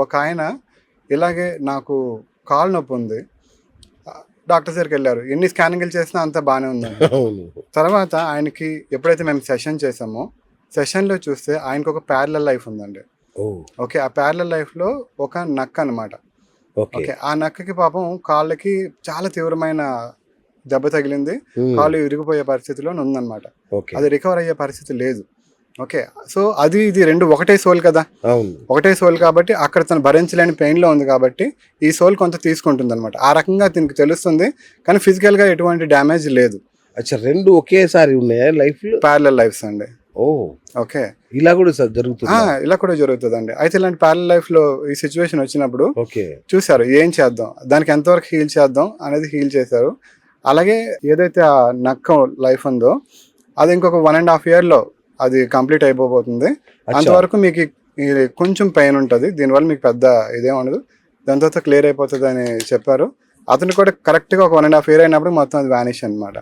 ఒక ఆయన ఇలాగే నాకు కాలు నొప్పి ఉంది, డాక్టర్ దగ్గరికి వెళ్ళారు, ఎన్ని స్కానింగ్లు చేసినా అంతా బాగానే ఉందండి. అవును. తర్వాత ఆయనకి ఎప్పుడైతే మేము సెషన్ చేసామో సెషన్లో చూస్తే ఆయనకు ఒక ప్యారలల్ లైఫ్ ఉందండి. ఓ ఓకే, ఆ ప్యారలల్ లైఫ్లో ఒక నక్క అనమాట. ఓకే. ఓకే, ఆ నక్కకి పాపం కాళ్ళకి చాలా తీవ్రమైన దెబ్బ తగిలింది, ఉమ్, కాళ్ళు విరిగిపోయే పరిస్థితిలో ఉందన్నమాట. ఓకే. అది రికవర్ అయ్యే పరిస్థితి లేదు. ఓకే, సో అది ఇది రెండు ఒకటే సోల్ కదా, అవును. ఒకటే సోల్ కాబట్టి అక్కడ తను భరించలేని పెయిన్లో ఉంది కాబట్టి ఈ సోల్ కొంత తీసుకుంటుంది అనమాట. ఆ రకంగా దీనికి తెలుస్తుంది, కానీ ఫిజికల్గా ఎటువంటి డ్యామేజ్ లేదు. అచ్చా, రెండు ఒకేసారి ఉన్నాయా లైఫ్ లో? ప్యారలల్ లైఫ్స్ అండి. ఓ, ఓకే, ఇలా కూడా జరుగుతుందా? ఇలా కూడా జరుగుతుందండి. అయితే ఇలాంటి ప్యారలల్ లైఫ్లో ఈ సిచ్యువేషన్ వచ్చినప్పుడు ఓకే. చూశారు ఏం చేద్దాం, దానికి ఎంతవరకు హీల్ చేద్దాం అనేది హీల్ చేశారు. అలాగే ఏదైతే ఆ నక్క లైఫ్ ఉందో అది ఇంకొక 1.5 yearలో అది కంప్లీట్ అయిపోతుంది. అచ్చా. అంతవరకు మీకు కొంచెం పెయిన్ ఉంటుంది, దీనివల్ల మీకు పెద్ద ఇదేం ఉండదు, దాని తర్వాత క్లియర్ అయిపోతుంది అని చెప్పారు. అతను కూడా కరెక్ట్గా ఒక 1.5 year అయినప్పుడు మొత్తం అది వ్యానిష్ అనమాట.